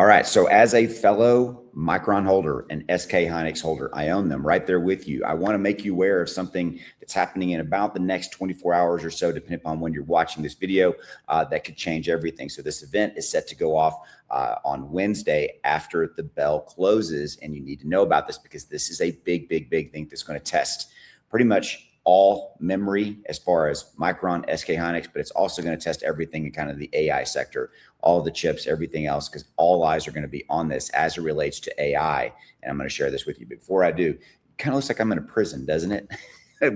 All right. So as a fellow Micron holder and SK HYNIX holder, I own them right there with you. I want to make you aware of something that's happening in about the next 24 hours or so, depending upon when you're watching this video, that could change everything. So this event is set to go off on Wednesday after the bell closes. And you need to know about this because this is a big thing that's going to test pretty much all memory as far as Micron, SK HYNIX, but it's also going to test everything in kind of the AI sector, all the chips, everything else, because all eyes are going to be on this as it relates to AI. And I'm going to share this with you. Before I do, it kind of looks like I'm in a prison, doesn't it?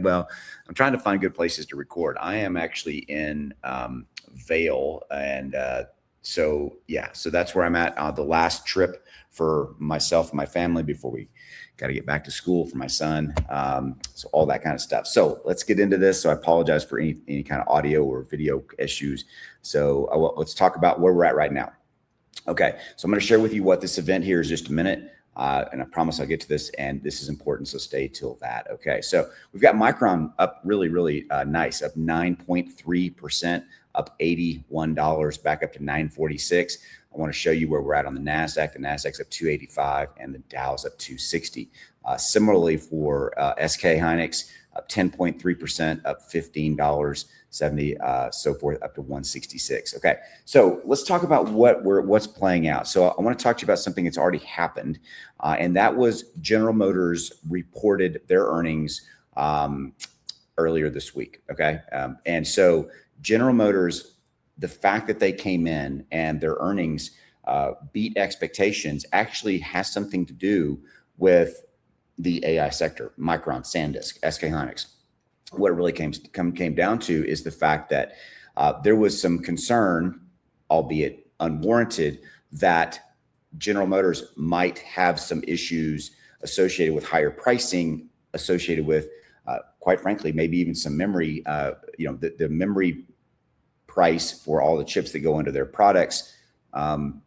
Well, I'm trying to find good places to record. I am actually in Vail. And so that's where I'm at. The last trip for myself and my family before we got to get back to school for my son. So all that kind of stuff. So let's get into this. So I apologize for any kind of audio or video issues. So let's talk about where we're at right now. Okay. So I'm going to share with you what this event here is just a minute. And I promise I'll get to this, and this is important. So stay till that. Okay. So we've got Micron up really nice, up 9.3%, up $81, back up to 946. I want to show you where we're at on the NASDAQ. The NASDAQ's up 285 and the Dow's up 260. Similarly for SK HYNIX, up 10.3%, up $15.70, so forth, up to 166. Okay, so let's talk about what's playing out. So I want to talk to you about something that's already happened, and that was General Motors reported their earnings earlier this week. Okay, and so General Motors, the fact that they came in and their earnings beat expectations actually has something to do with the AI sector, Micron, SanDisk, SK HYNIX. What it really came down to is the fact that there was some concern, albeit unwarranted, that General Motors might have some issues associated with higher pricing, associated with, quite frankly, maybe even some memory, the memory price for all the chips that go into their products, and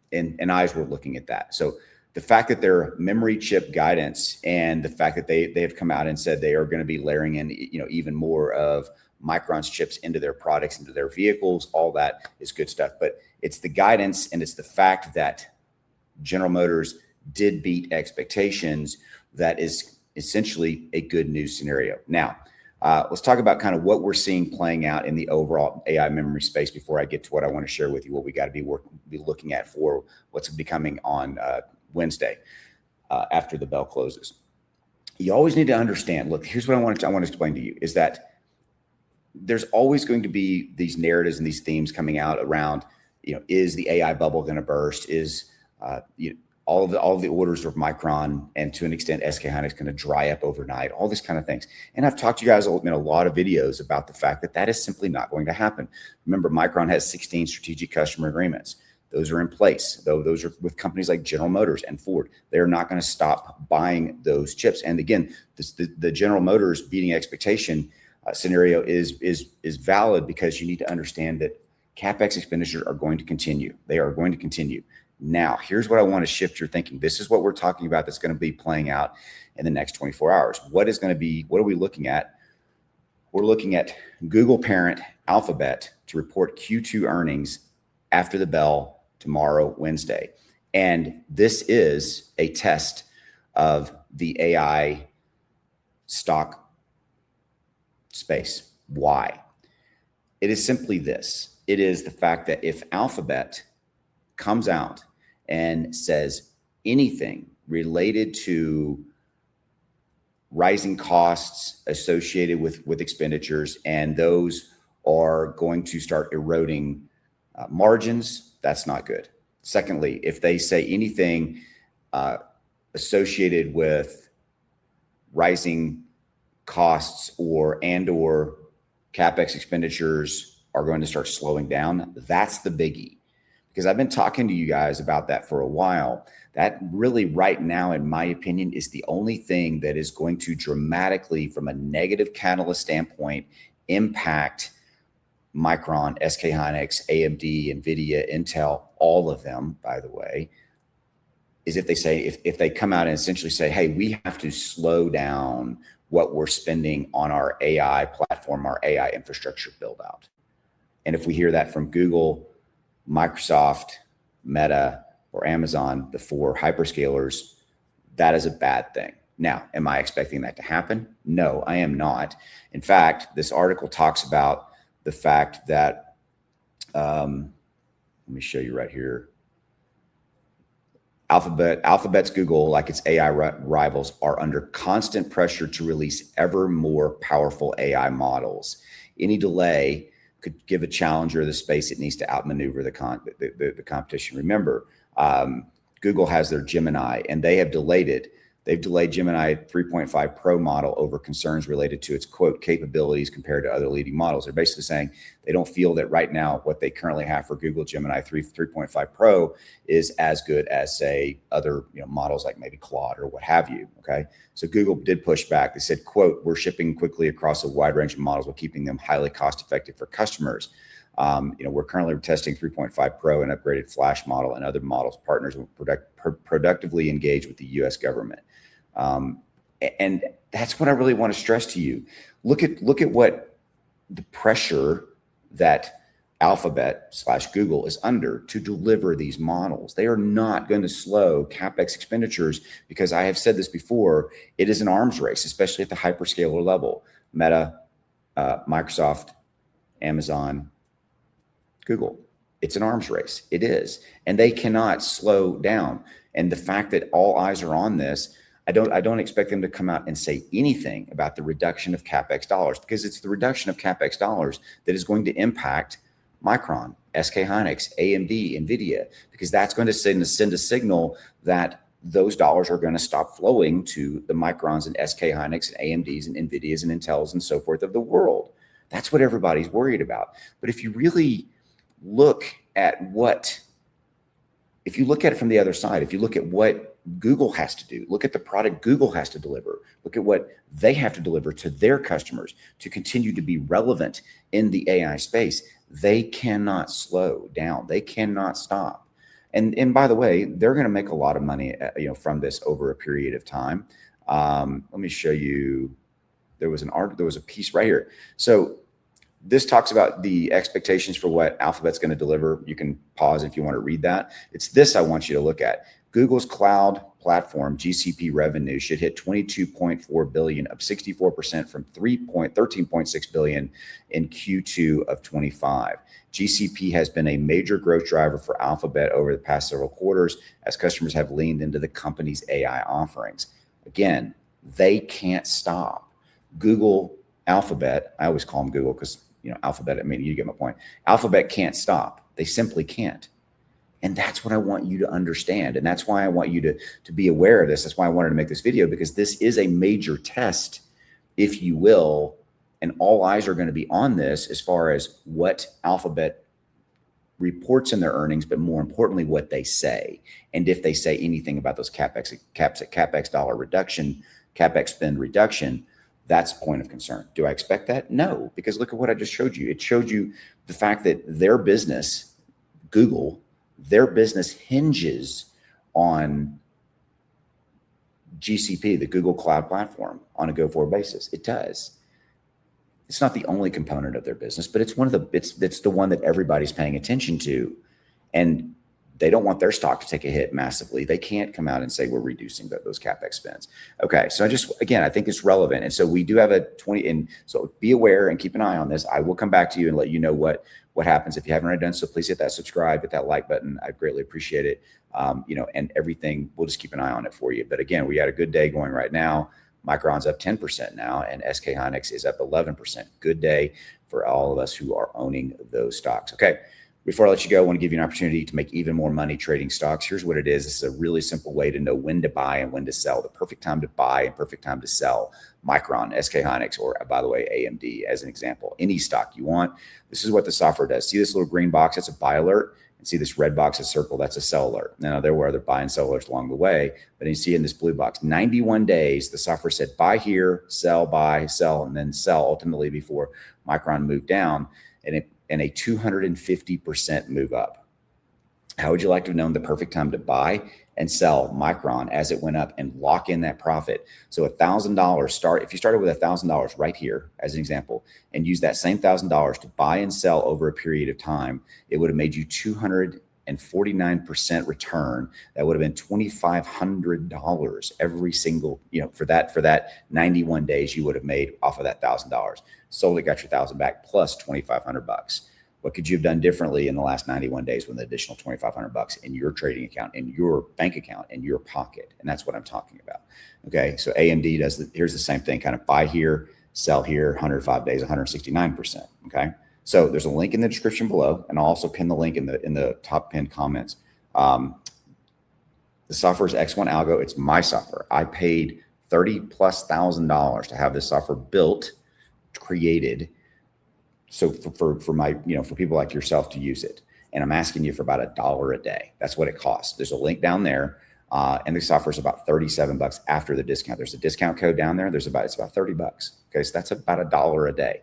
eyes were looking at that. So the fact that their memory chip guidance and the fact that they have come out and said they are going to be layering in, even more of Micron's chips into their products, into their vehicles, all that is good stuff. But it's the guidance and it's the fact that General Motors did beat expectations that is essentially a good news scenario. Now, let's talk about kind of what we're seeing playing out in the overall AI memory space before I get to what I want to share with you, what we got to be looking at for what's becoming on Wednesday after the bell closes. You always need to understand, look, here's what I want to explain to you is that there's always going to be these narratives and these themes coming out around, is the AI bubble going to burst? Is, all of the orders of Micron and to an extent SK HYNIX going to dry up overnight, all these kind of things. And I've talked to you guys in a lot of videos about the fact that that is simply not going to happen. Remember, Micron has 16 strategic customer agreements. Those are in place, though. Those are with companies like General Motors and Ford. They're not going to stop buying those chips. And again, the General Motors beating expectation scenario is valid because you need to understand that Capex expenditures are going to continue. They are going to continue. Now, here's what I want to shift your thinking. This is what we're talking about that's going to be playing out in the next 24 hours. What are we looking at? We're looking at Google parent Alphabet to report Q2 earnings after the bell tomorrow, Wednesday. And this is a test of the AI stock space. Why? It is simply this. It is the fact that if Alphabet comes out and says anything related to rising costs associated with expenditures, and those are going to start eroding margins, that's not good. Secondly, if they say anything associated with rising costs or Capex expenditures are going to start slowing down, that's the biggie. Because I've been talking to you guys about that for a while. That really right now, in my opinion, is the only thing that is going to dramatically, from a negative catalyst standpoint, impact Micron, SK HYNIX, AMD, NVIDIA, Intel, all of them, by the way, is if they come out and essentially say, hey, we have to slow down what we're spending on our AI platform, our AI infrastructure build out. And if we hear that from Google, Microsoft, Meta, or Amazon, the four hyperscalers, that is a bad thing. Now, am I expecting that to happen? No, I am not. In fact, this article talks about the fact that, let me show you right here. Alphabet's Google, like its AI rivals, are under constant pressure to release ever more powerful AI models. Any delay could give a challenger the space it needs to outmaneuver the competition. Remember, Google has their Gemini, and they have delayed it. They've delayed Gemini 3.5 Pro model over concerns related to its, quote, capabilities compared to other leading models. They're basically saying they don't feel that right now what they currently have for Google Gemini 3.5 Pro is as good as, say, other models like maybe Claude or what have you, okay? So Google did push back. They said, quote, we're shipping quickly across a wide range of models while keeping them highly cost-effective for customers. We're currently testing 3.5 Pro and upgraded Flash model and other models. Partners will productively engage with the U.S. government. And that's what I really want to stress to you. Look at what the pressure that Alphabet/Google is under to deliver these models. They are not going to slow Capex expenditures because I have said this before, it is an arms race, especially at the hyperscaler level. Meta, Microsoft, Amazon, Google. It's an arms race. It is. And they cannot slow down. And the fact that all eyes are on this, I don't expect them to come out and say anything about the reduction of Capex dollars, because it's the reduction of Capex dollars that is going to impact Micron, SK Hynix, AMD, NVIDIA, because that's going to send a signal that those dollars are going to stop flowing to the Microns and SK Hynix and AMDs and NVIDIAs and Intels and so forth of the world. That's what everybody's worried about. But if you really look at if you look at it from the other side, if you look at what Google has to do, look at the product Google has to deliver, look at what they have to deliver to their customers to continue to be relevant in the AI space, they cannot slow down. They cannot stop. And by the way, they're going to make a lot of money, from this over a period of time. Let me show you. There was a piece right here. So this talks about the expectations for what Alphabet's going to deliver. You can pause if you want to read that. It's this I want you to look at. Google's cloud platform, GCP revenue should hit $22.4 billion, up 64% from $13.6 billion in Q2 of 25. GCP has been a major growth driver for Alphabet over the past several quarters as customers have leaned into the company's AI offerings. Again, they can't stop. Google, Alphabet, I always call them Google because Alphabet, you get my point. Alphabet can't stop. They simply can't. And that's what I want you to understand. And that's why I want you to be aware of this. That's why I wanted to make this video, because this is a major test, if you will, and all eyes are going to be on this as far as what Alphabet reports in their earnings, but more importantly, what they say. And if they say anything about those Capex dollar reduction, Capex spend reduction, that's a point of concern. Do I expect that? No, because look at what I just showed you. It showed you the fact that their business, Google, their business hinges on GCP, the Google Cloud Platform, on a go-forward basis. It does. It's not the only component of their business, but it's it's the one that everybody's paying attention to. And they don't want their stock to take a hit massively. They can't come out and say we're reducing those Capex spends. Okay, so I think it's relevant. And so we do have a 20, and so be aware and keep an eye on this. I will come back to you and let you know what happens. If you haven't already done so, please hit that subscribe, hit that like button. I'd greatly appreciate it. And everything, we'll just keep an eye on it for you. But again, we had a good day going right now. Micron's up 10% now, and SK Hynix is up 11%. Good day for all of us who are owning those stocks. Okay. Before I let you go, I want to give you an opportunity to make even more money trading stocks. Here's what it is. This is a really simple way to know when to buy and when to sell. The perfect time to buy and perfect time to sell Micron, SK Hynix, or by the way, AMD as an example. Any stock you want. This is what the software does. See this little green box? That's a buy alert. And see this red box, a circle, that's a sell alert. Now, there were other buy and sell alerts along the way, but you see in this blue box, 91 days, the software said buy here, sell, buy, sell, and then sell ultimately before Micron moved down. And a 250% move up. How would you like to have known the perfect time to buy and sell Micron as it went up and lock in that profit? So $1,000 if you started with $1,000 right here as an example, and use that same $1,000 to buy and sell over a period of time, it would have made you $250 and 49% return, that would have been $2,500 every single, for that 91 days you would have made off of that $1,000. Solely got your 1,000 back plus 2,500 bucks. What could you have done differently in the last 91 days with an additional 2,500 bucks in your trading account, in your bank account, in your pocket? And that's what I'm talking about. Okay. So AMD here's the same thing, kind of buy here, sell here, 105 days, 169%. Okay. So there's a link in the description below, and I'll also pin the link in the top pinned comments. The software is X1 Algo. It's my software. I paid $30,000+ to have this software built, created. So for my, for people like yourself to use it. And I'm asking you for about $1 a day. That's what it costs. There's a link down there. And the software is about $37 after the discount. There's a discount code down there. It's about $30. Okay. So that's about $1 a day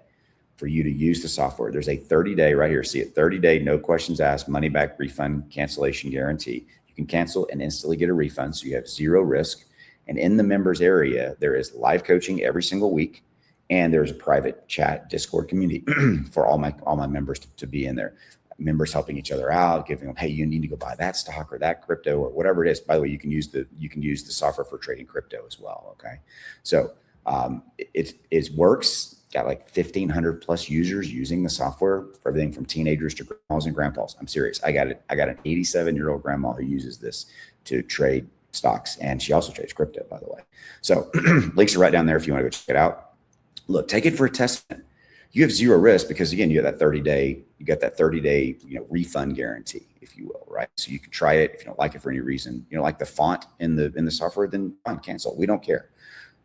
for you to use the software. There's a 30-day right here. See it, 30-day, no questions asked, money back, refund, cancellation guarantee. You can cancel and instantly get a refund. So you have zero risk. And in the members area, there is live coaching every single week. And there's a private chat Discord community for all my members to be in there. Members helping each other out, giving them, hey, you need to go buy that stock or that crypto or whatever it is. By the way, you can use the software for trading crypto as well. Okay, so it works. Got like 1,500+ users using the software for everything from teenagers to grandmas and grandpas. I'm serious. I got an 87-year-old grandma who uses this to trade stocks, and she also trades crypto, by the way. So links are right down there if you want to go check it out. Look, take it for a testament. You have zero risk because, again, you have that 30-day, refund guarantee, if you will, right? So you can try it. If you don't like it for any reason, you don't like the font in the software, then fine, cancel. We don't care.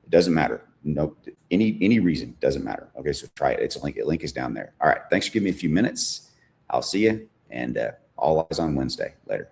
It doesn't matter. No, any reason doesn't matter. Okay, so try it. It's a link. The link is down there. All right. Thanks for giving me a few minutes. I'll see you, and all eyes on Wednesday. Later.